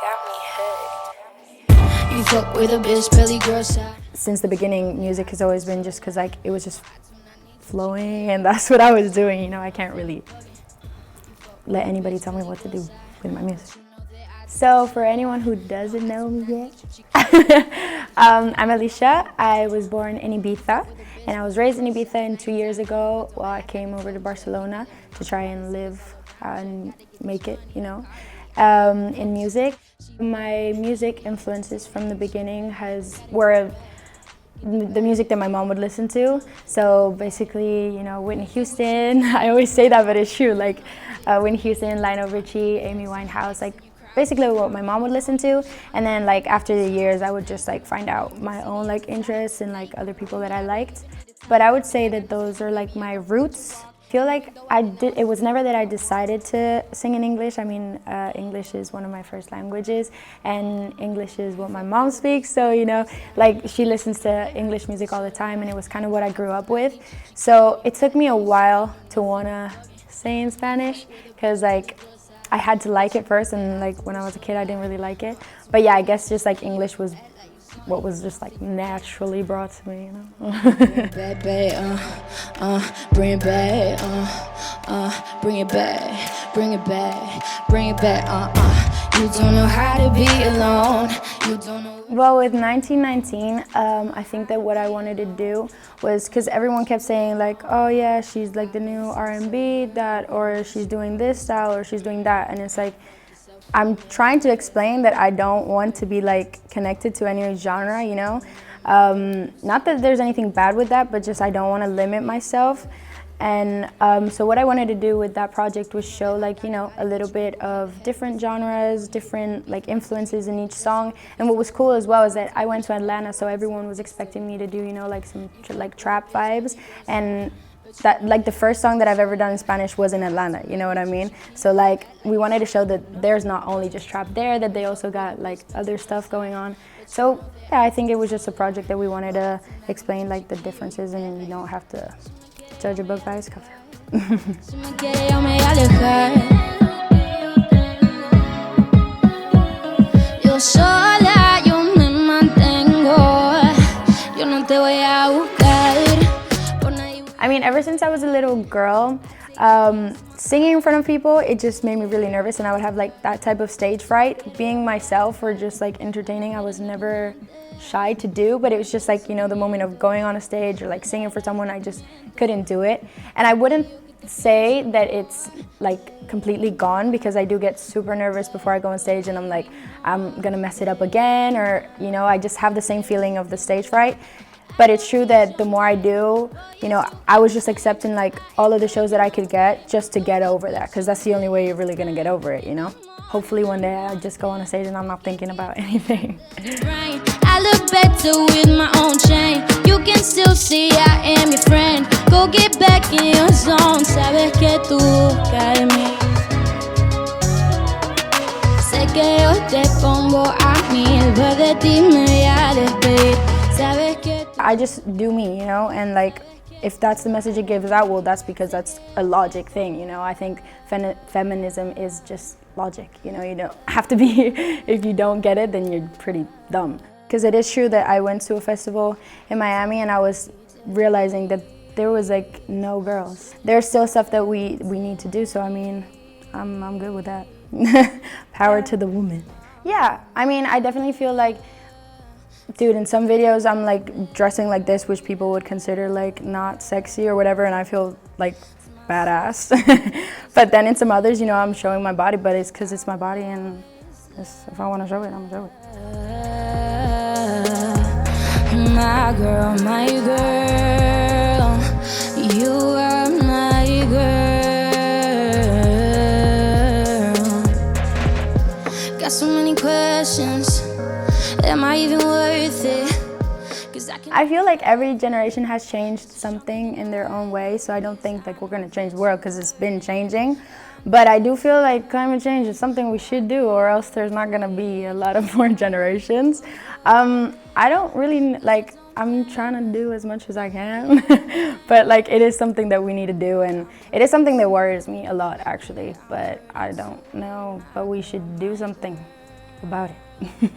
got me hooked. You fuck with a bitch, belly girl side. Since the beginning, music has always been just because like it was just flowing, and that's what I was doing. You know, I can't really let anybody tell me what to do with my music. So for anyone who doesn't know me yet, I'm Aleesha. I was born in Ibiza, and I was raised in Ibiza. And 2 years ago, well, I came over to Barcelona to try and live and make it, you know, in music. My music influences from the beginning were the music that my mom would listen to. So basically, you know, Whitney Houston. I always say that, but it's true. Like Whitney Houston, Lionel Richie, Amy Winehouse, like basically what my mom would listen to. And then like after the years, I would just like find out my own like interests and like other people that I liked. But I would say that those are like my roots. I feel like it was never that I decided to sing in English. I mean, English is one of my first languages, and English is what my mom speaks. So, you know, like she listens to English music all the time, and it was kind of what I grew up with. So it took me a while to wanna sing in Spanish, because like I had to like it first, and like when I was a kid I didn't really like it. But yeah, I guess just like English was what was just like naturally brought to me, you know. Bring it back, bring it back, bring it back, bring it back, bring it back, You don't know how to be alone. You don't know. Well, with 1919, I think that what I wanted to do was, because everyone kept saying like, oh yeah, she's like the new R&B, or she's doing this style, or she's doing that, and it's like, I'm trying to explain that I don't want to be like connected to any genre, you know? Not that there's anything bad with that, but just I don't want to limit myself. And so what I wanted to do with that project was show like, you know, a little bit of different genres, different like influences in each song. And what was cool as well is that I went to Atlanta, so everyone was expecting me to do, you know, like some like trap vibes. And that like the first song that I've ever done in Spanish was in Atlanta, you know what I mean? So like we wanted to show that there's not only just trap there, that they also got like other stuff going on. So yeah, I think it was just a project that we wanted to explain like the differences, and you don't have to judge a book by its cover. I mean, ever since I was a little girl, singing in front of people, it just made me really nervous, and I would have like that type of stage fright. Being myself or just like entertaining, I was never shy to do, but it was just like, you know, the moment of going on a stage or like singing for someone, I just couldn't do it. And I wouldn't say that it's like completely gone, because I do get super nervous before I go on stage, and I'm like, I'm gonna mess it up again, or, you know, I just have the same feeling of the stage fright. But it's true that the more I do, you know, I was just accepting like all of the shows that I could get just to get over that, because that's the only way you're really gonna get over it, you know? Hopefully one day I just go on a stage and I'm not thinking about anything. I look better with my own chain. You can still see I am your friend. Go get back in your zone. Sabes que tú buscas de mí. Sé que yo te pongo a mí. Después de ti me voy a despedir. Sabes que I just do me, you know, and like if that's the message it gives out, well, that's because that's a logic thing, you know. I think feminism is just logic, you know. You don't have to be, if you don't get it, then you're pretty dumb. Because it is true that I went to a festival in Miami, and I was realizing that there was like no girls. There's still stuff that we need to do, so I mean, I'm good with that. Power to the woman. Yeah, I mean, I definitely feel like, dude, in some videos I'm like dressing like this, which people would consider like not sexy or whatever, and I feel like badass. But then in some others, you know, I'm showing my body, but it's because it's my body, and if I want to show it, I'm gonna show it. my girl, you are my girl. Got so many questions. Am I even worth it? I feel like every generation has changed something in their own way, so I don't think like we're gonna change the world, because it's been changing. But I do feel like climate change is something we should do, or else there's not gonna be a lot of more generations. I don't really like, I'm trying to do as much as I can, but like it is something that we need to do, and it is something that worries me a lot actually, but I don't know, but we should do something. about it.